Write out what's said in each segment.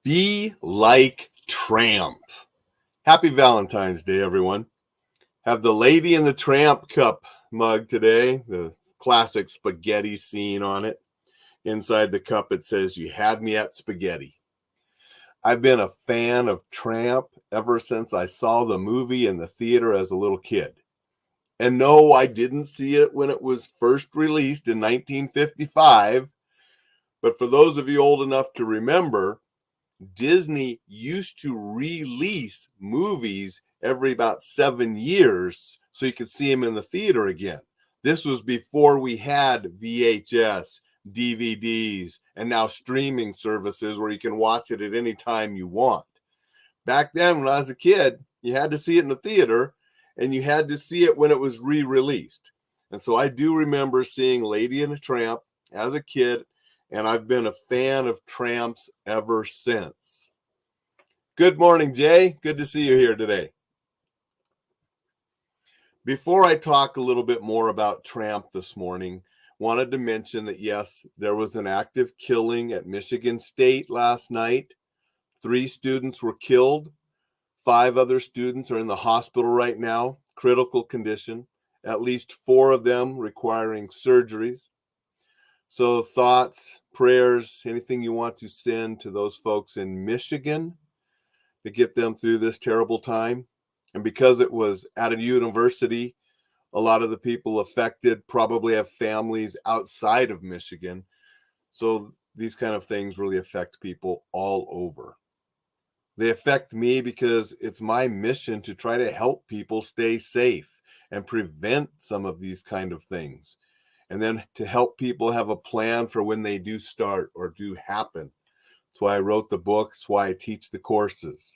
Be like Tramp. Happy Valentine's Day, everyone. Have the Lady in the Tramp cup mug today, the classic spaghetti scene on it. Inside the cup, it says, "You had me at spaghetti." I've been a fan of Tramp ever since I saw the movie in the theater as a little kid. And no, I didn't see it when it was first released in 1955. But for those of you old enough to remember, Disney used to release movies every about 7 years so you could see them in the theater again. This was before we had VHS, DVDs, and now streaming services where you can watch it at any time you want. Back then, when I was a kid, you had to see it in the theater, and you had to see it when it was re-released. And so I do remember seeing Lady and the Tramp as a kid, and I've been a fan of Tramps ever since. Good morning, Jay. Good to see you here today. Before I talk a little bit more about Tramp this morning, wanted to mention that, yes, there was an active killing at Michigan State last night. 3 students were killed. 5 other students are in the hospital right now, critical condition. At least 4 of them requiring surgeries. So thoughts, prayers, anything you want to send to those folks in Michigan to get them through this terrible time. And because it was at a university, a lot of the people affected probably have families outside of Michigan. So these kind of things really affect people all over. They affect me because it's my mission to try to help people stay safe and prevent some of these kind of things. And then to help people have a plan for when they do start or do happen. That's why I wrote the book. That's why I teach the courses.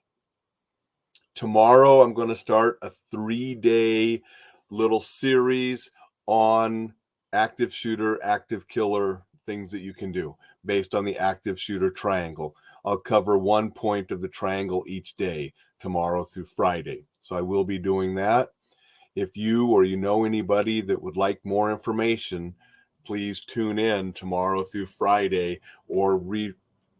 Tomorrow, I'm going to start a 3-day little series on active shooter, active killer, things that you can do based on the active shooter triangle. I'll cover one point of the triangle each day, tomorrow through Friday. So I will be doing that. If you or you know anybody that would like more information, please tune in tomorrow through Friday or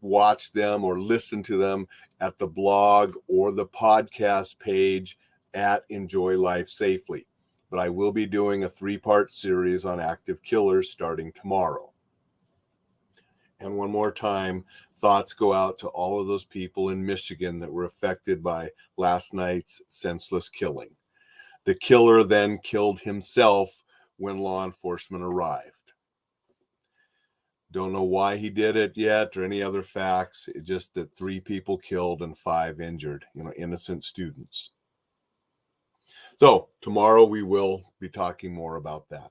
watch them or listen to them at the blog or the podcast page at Enjoy Life Safely. But I will be doing a 3-part series on active killers starting tomorrow. And one more time, thoughts go out to all of those people in Michigan that were affected by last night's senseless killing. The killer then killed himself when law enforcement arrived. Don't know why he did it yet or any other facts. It's just that 3 people killed and 5 injured, innocent students. So tomorrow we will be talking more about that.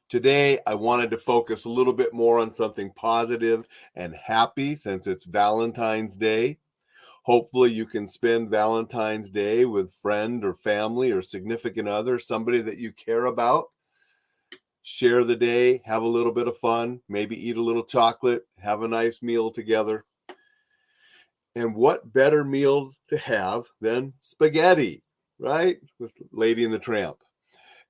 Today, I wanted to focus a little bit more on something positive and happy since it's Valentine's Day. Hopefully you can spend Valentine's Day with friend or family or significant other, somebody that you care about. Share the day, have a little bit of fun, maybe eat a little chocolate, have a nice meal together. And what better meal to have than spaghetti, right? With Lady and the Tramp.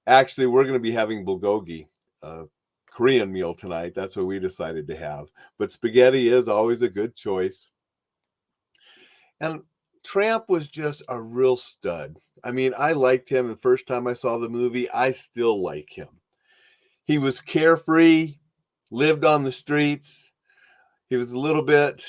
Actually, we're going to be having bulgogi, a Korean meal tonight. That's what we decided to have. But spaghetti is always a good choice. And Tramp was just a real stud. I mean, I liked him the first time I saw the movie. I still like him. He was carefree, lived on the streets. He was a little bit,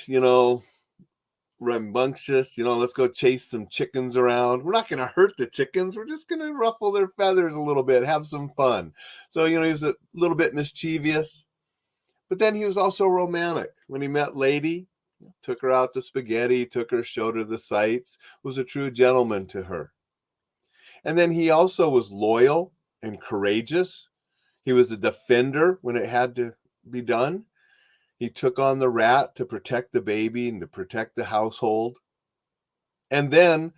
rambunctious. Let's go chase some chickens around. We're not going to hurt the chickens. We're just going to ruffle their feathers a little bit, have some fun. So, he was a little bit mischievous. But then he was also romantic. When he met Lady, took her out to spaghetti, took her, showed her the sights, was a true gentleman to her. And then he also was loyal and courageous. He was a defender when it had to be done. He took on the rat to protect the baby and to protect the household. And then,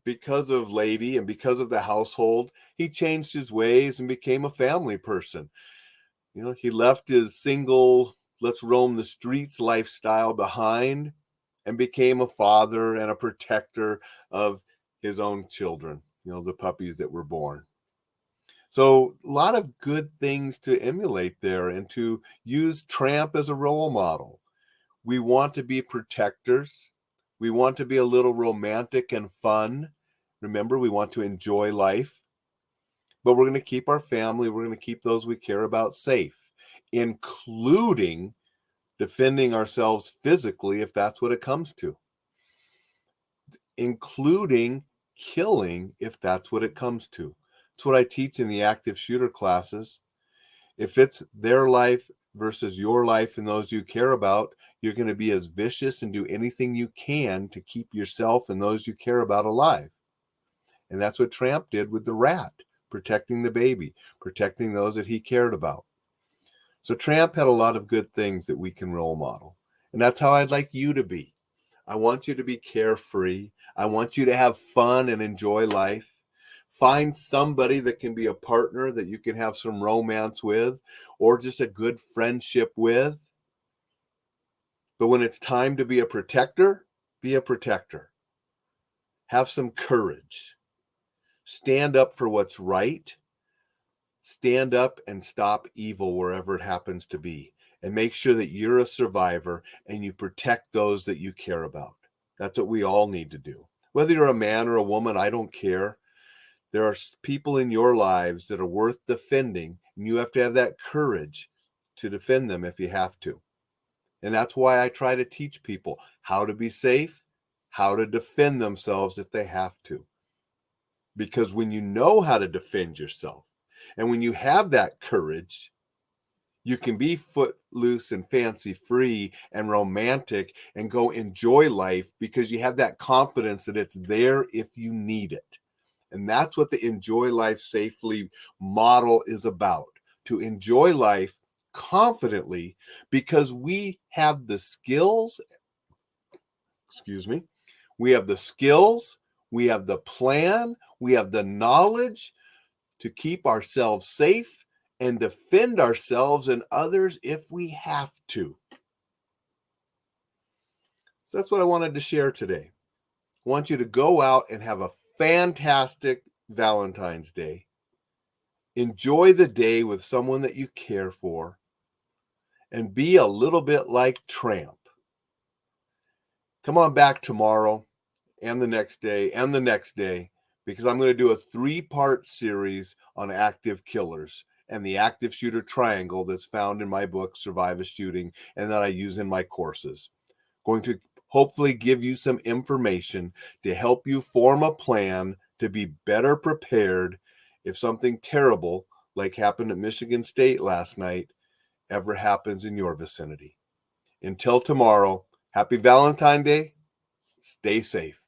because of Lady and because of the household, he changed his ways and became a family person. He left his single, let's roam the streets lifestyle behind and became a father and a protector of his own children, the puppies that were born. So a lot of good things to emulate there and to use Tramp as a role model. We want to be protectors. We want to be a little romantic and fun. Remember, we want to enjoy life. But we're going to keep our family, we're going to keep those we care about safe, including defending ourselves physically if that's what it comes to, including killing if that's what it comes to. It's what I teach in the active shooter classes. If it's their life versus your life and those you care about, you're going to be as vicious and do anything you can to keep yourself and those you care about alive. And that's what Tramp did with the rat, protecting the baby, protecting those that he cared about. So Tramp had a lot of good things that we can role model. And that's how I'd like you to be. I want you to be carefree. I want you to have fun and enjoy life. Find somebody that can be a partner that you can have some romance with or just a good friendship with. But when it's time to be a protector, be a protector. Have some courage. Stand up for what's right. Stand up and stop evil wherever it happens to be. And make sure that you're a survivor and you protect those that you care about. That's what we all need to do. Whether you're a man or a woman, I don't care. There are people in your lives that are worth defending, and you have to have that courage to defend them if you have to. And that's why I try to teach people how to be safe, how to defend themselves if they have to. Because when you know how to defend yourself, and when you have that courage, you can be footloose and fancy free and romantic and go enjoy life because you have that confidence that it's there if you need it. And that's what the Enjoy Life Safely model is about, to enjoy life confidently because we have the skills, we have the skills, we have the plan, we have the knowledge to keep ourselves safe and defend ourselves and others if we have to. So that's what I wanted to share today. I want you to go out and have a fantastic Valentine's Day. Enjoy the day with someone that you care for and be a little bit like Tramp. Come on back tomorrow and the next day and the next day because I'm going to do a 3-part series on active killers and the active shooter triangle that's found in my book, Survive a Shooting, and that I use in my courses. Going to hopefully give you some information to help you form a plan to be better prepared if something terrible like happened at Michigan State last night ever happens in your vicinity. Until tomorrow, happy Valentine's Day. Stay safe.